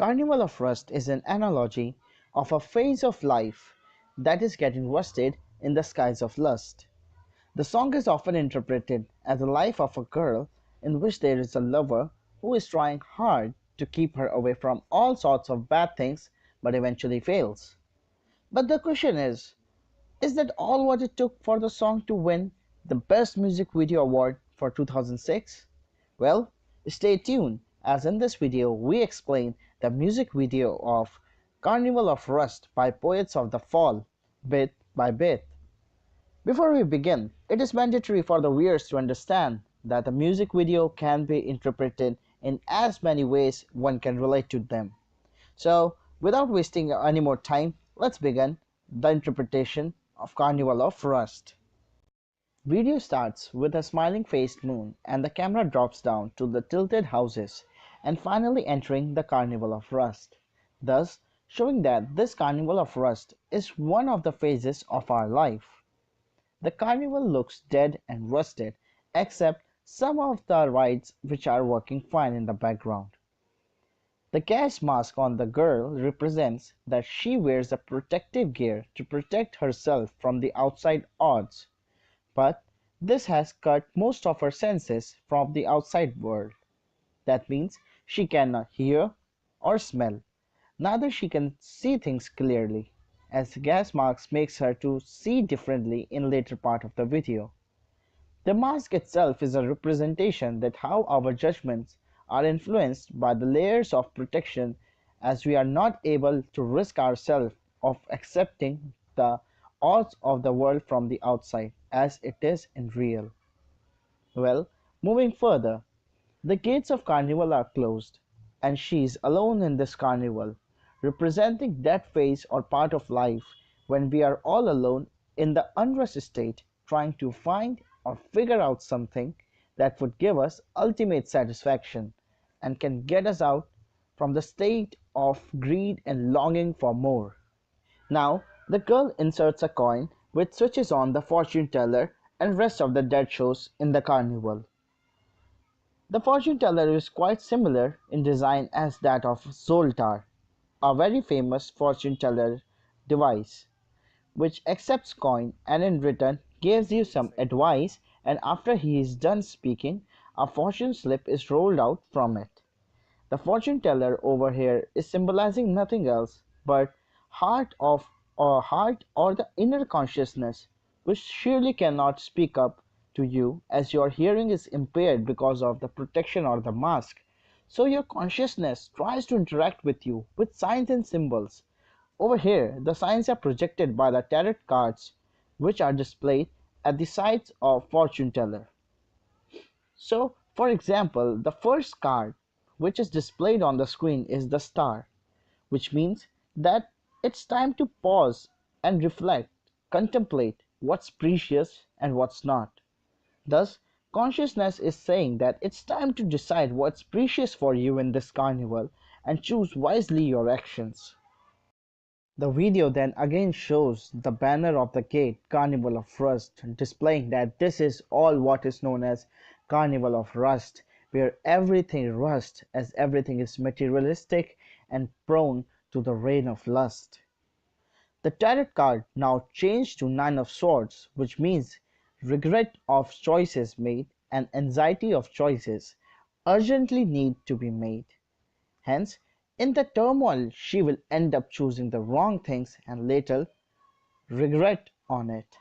Carnival of Rust is an analogy of a phase of life that is getting rusted in the skies of lust. The song is often interpreted as the life of a girl in which there is a lover who is trying hard to keep her away from all sorts of bad things but eventually fails. But the question is that all what it took for the song to win the Best Music Video Award for 2006? Well, stay tuned as in this video we explain the music video of Carnival of Rust by Poets of the Fall bit by bit. Before we begin, it is mandatory for the viewers to understand that the music video can be interpreted in as many ways one can relate to them. So, without wasting any more time, let's begin the interpretation of Carnival of Rust. Video starts with a smiling faced moon and the camera drops down to the tilted houses and finally entering the Carnival of Rust, thus showing that this Carnival of Rust is one of the phases of our life. The carnival looks dead and rusted except some of the rides which are working fine in the background. The gas mask on the girl represents that she wears a protective gear to protect herself from the outside odds, but this has cut most of her senses from the outside world. That means she cannot hear or smell, neither she can see things clearly, as the gas mask makes her to see differently in later part of the video. The mask itself is a representation that how our judgments are influenced by the layers of protection as we are not able to risk ourselves of accepting the odds of the world from the outside as it is in real. Well, moving further, the gates of carnival are closed and she is alone in this carnival, representing that phase or part of life when we are all alone in the unrest state trying to find or figure out something that would give us ultimate satisfaction and can get us out from the state of greed and longing for more. Now, the girl inserts a coin which switches on the fortune teller and rest of the dead shows in the carnival. The fortune teller is quite similar in design as that of Zoltar, a very famous fortune teller device, which accepts coin and in return gives you some advice, and after he is done speaking, a fortune slip is rolled out from it. The fortune teller over here is symbolizing nothing else but heart or the inner consciousness which surely cannot speak up to you as your hearing is impaired because of the protection or the mask. So your consciousness tries to interact with you with signs and symbols. Over here, the signs are projected by the tarot cards which are displayed at the sides of fortune teller. So, for example, the first card which is displayed on the screen is the star, which means that it's time to pause and reflect, contemplate what's precious and what's not. Thus, consciousness is saying that it's time to decide what's precious for you in this carnival and choose wisely your actions. The video then again shows the banner of the gate Carnival of Rust, displaying that this is all what is known as Carnival of Rust, where everything rusts as everything is materialistic and prone to the reign of lust. The tarot card now changed to Nine of Swords, which means regret of choices made and anxiety of choices urgently need to be made. Hence, in the turmoil she will end up choosing the wrong things and later regret on it.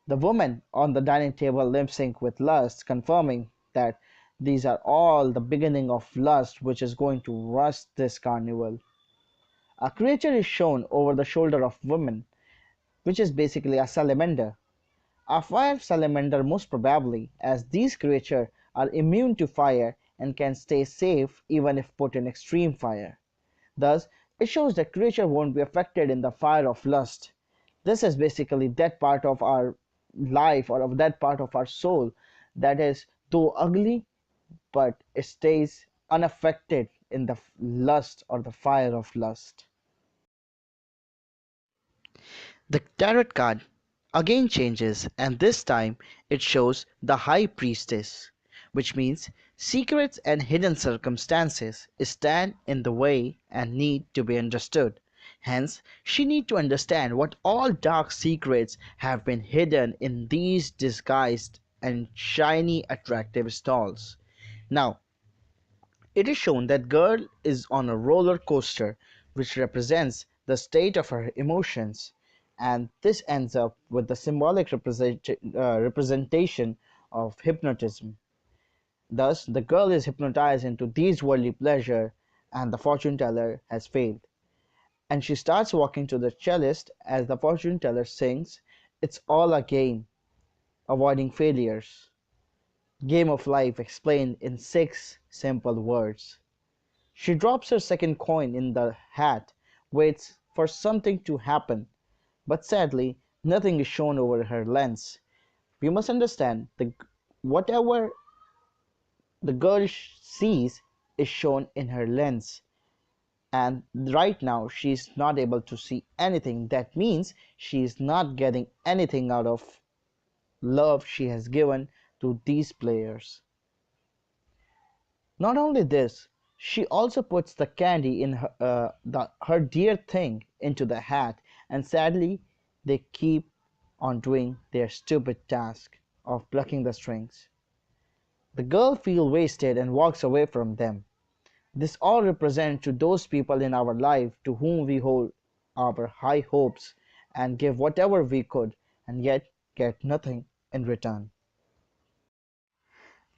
The woman on the dining table lip sync with lust, confirming that these are all the beginning of lust which is going to rust this carnival. A creature is shown over the shoulder of woman, which is basically a salamander. A fire salamander most probably, as these creatures are immune to fire and can stay safe even if put in extreme fire. Thus, it shows that creature won't be affected in the fire of lust. This is basically that part of our life or of that part of our soul that is though ugly, but it stays unaffected in the lust or the fire of lust. The tarot card again changes and this time it shows the high priestess, which means Secrets and hidden circumstances stand in the way and need to be understood. Hence, she need to understand what all dark secrets have been hidden in these disguised and shiny attractive stalls. Now, it is shown that girl is on a roller coaster which represents the state of her emotions, and this ends up with the symbolic representation of hypnotism. Thus, the girl is hypnotized into these worldly pleasure, and the fortune teller has failed. And she starts walking to the cellist as the fortune teller sings, "It's all a game, avoiding failures. Game of life explained in 6 simple words." She drops her second coin in the hat, waits for something to happen, but sadly, nothing is shown over her lens. We must understand that whatever the girl sees is shown in her lens, and right now she is not able to see anything. That means she is not getting anything out of love she has given to these players. Not only this, she also puts the candy in her dear thing into the hat, and sadly they keep on doing their stupid task of plucking the strings. The girl feels wasted and walks away from them. This all represents to those people in our life to whom we hold our high hopes and give whatever we could and yet get nothing in return.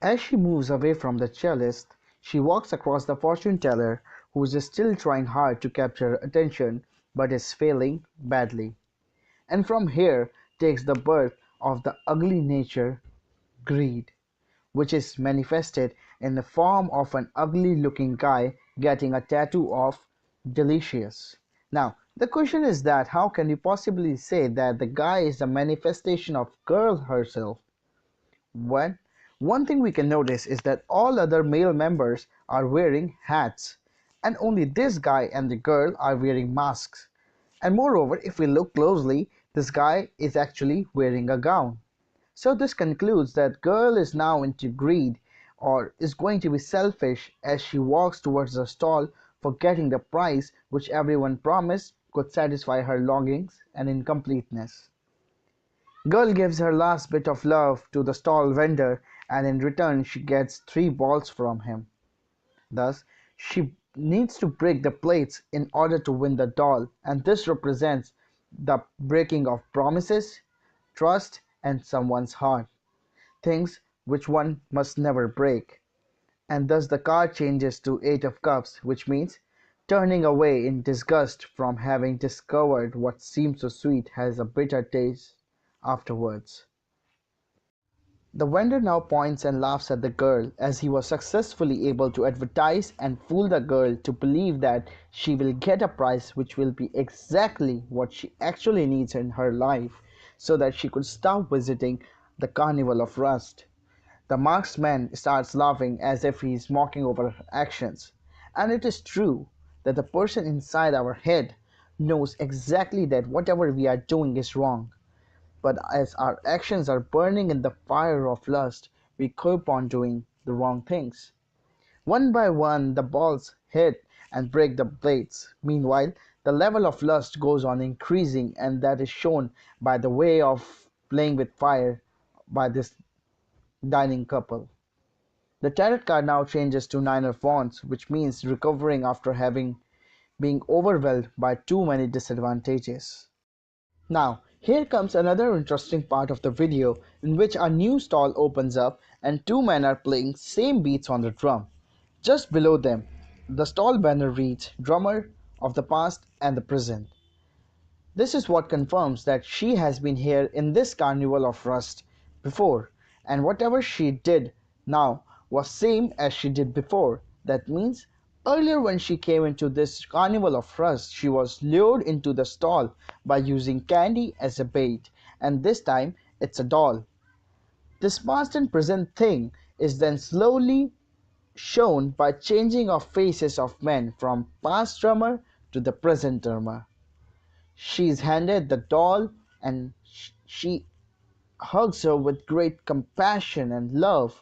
As she moves away from the cellist, she walks across the fortune teller who is still trying hard to capture her attention but is failing badly. And from here takes the birth of the ugly nature, greed, which is manifested in the form of an ugly looking guy getting a tattoo of delicious. Now, the question is that how can you possibly say that the guy is a manifestation of girl herself? When one thing we can notice is that all other male members are wearing hats, and only this guy and the girl are wearing masks. And moreover, if we look closely, this guy is actually wearing a gown. So this concludes that girl is now into greed or is going to be selfish as she walks towards the stall, forgetting the prize which everyone promised could satisfy her longings and incompleteness. Girl gives her last bit of love to the stall vendor, and in return she gets 3 balls from him. Thus, she needs to break the plates in order to win the doll, and this represents the breaking of promises, trust, and someone's heart, things which one must never break. And thus the card changes to 8 of cups, which means turning away in disgust from having discovered what seemed so sweet has a bitter taste afterwards. The vendor now points and laughs at the girl as he was successfully able to advertise and fool the girl to believe that she will get a prize which will be exactly what she actually needs in her life so that she could stop visiting the Carnival of Rust. The marksman starts laughing as if he is mocking over her actions. And it is true that the person inside our head knows exactly that whatever we are doing is wrong. But as our actions are burning in the fire of lust, we keep on doing the wrong things. One by one, the balls hit and break the plates. Meanwhile, the level of lust goes on increasing, and that is shown by the way of playing with fire by this dining couple. The tarot card now changes to 9 of Wands, which means recovering after having being overwhelmed by too many disadvantages. Now, here comes another interesting part of the video in which a new stall opens up and 2 men are playing same beats on the drum. Just below them, the stall banner reads Drummer of the Past and the Present. This is what confirms that she has been here in this Carnival of Rust before, and whatever she did now was same as she did before. That means earlier when she came into this Carnival of Rust, she was lured into the stall by using candy as a bait, and this time it's a doll. This past and present thing is then slowly shown by changing of faces of men from past drummer to the present drummer. She is handed the doll and she hugs her with great compassion and love.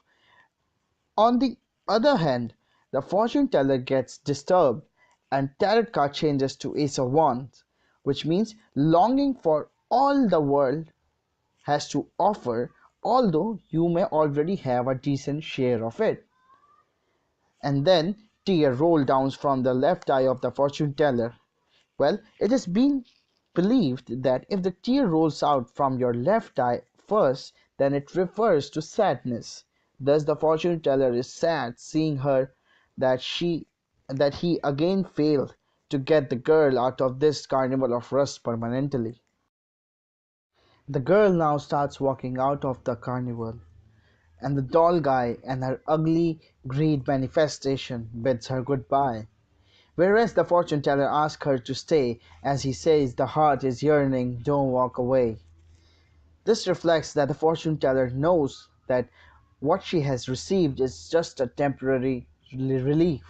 On the other hand, the fortune teller gets disturbed and tarot card changes to Ace of Wands, which means longing for all the world has to offer, although you may already have a decent share of it. And then tear roll down from the left eye of the fortune teller. Well, it has been believed that if the tear rolls out from your left eye first, then it refers to sadness. Thus the fortune teller is sad seeing her that he again failed to get the girl out of this carnival of rust permanently. The girl now starts walking out of the carnival, and the doll guy and her ugly greed manifestation bids her goodbye. Whereas the fortune teller asks her to stay, as he says the heart is yearning, don't walk away. This reflects that the fortune teller knows that what she has received is just a temporary relief.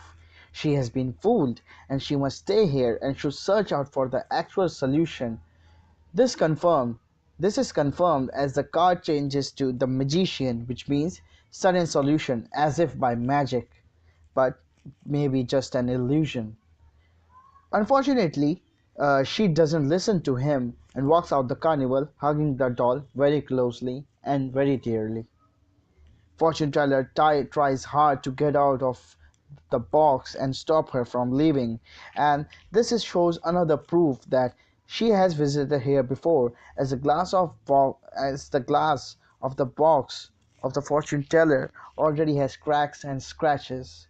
She has been fooled, and she must stay here and should search out for the actual solution. This confirmed this is confirmed as the card changes to the magician, which means sudden solution, as if by magic, but maybe just an illusion. Unfortunately, she doesn't listen to him and walks out the carnival, hugging the doll very closely and very dearly. Fortune teller tries hard to get out of the box and stop her from leaving, and this shows another proof that she has visited here before, as the glass of the box of the fortune teller already has cracks and scratches.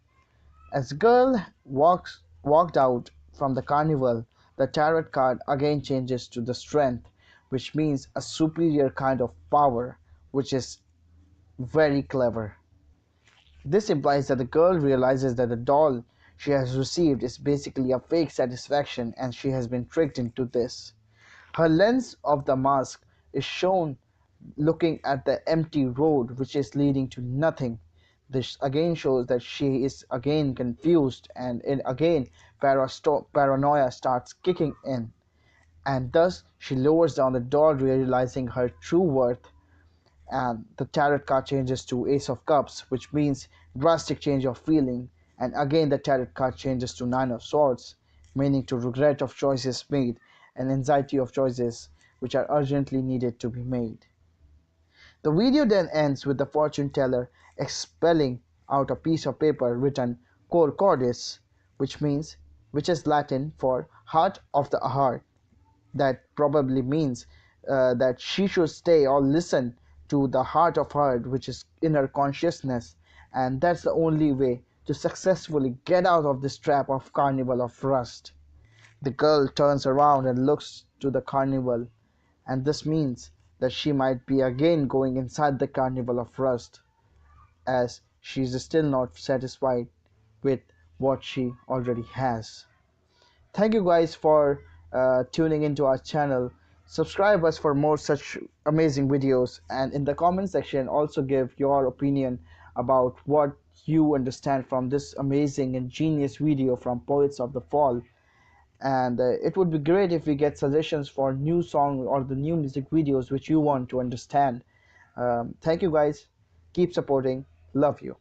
As the girl walked out from the carnival, the tarot card again changes to the strength, which means a superior kind of power, which is very clever. This implies that the girl realizes that the doll she has received is basically a fake satisfaction and she has been tricked into this. Her lens of the mask is shown looking at the empty road which is leading to nothing. This again shows that she is again confused and again paranoia starts kicking in, and thus she lowers down the doll, realizing her true worth. And the tarot card changes to Ace of Cups, which means drastic change of feeling, and again the tarot card changes to Nine of Swords, meaning to regret of choices made and anxiety of choices which are urgently needed to be made. The video then ends with the fortune teller expelling out a piece of paper written Cor Cordis, which is Latin for heart of the heart. That probably means that she should stay or listen to the heart of heart, which is inner consciousness, and that's the only way to successfully get out of this trap of carnival of rust. The girl turns around and looks to the carnival, and this means that she might be again going inside the carnival of rust, as she is still not satisfied with what she already has. Thank you guys for tuning into our channel. Subscribe us for more such amazing videos, and in the comment section also give your opinion about what you understand from this amazing and genius video from Poets of the Fall. And it would be great if we get suggestions for new song or the new music videos which you want to understand. Thank you guys. Keep supporting. Love you.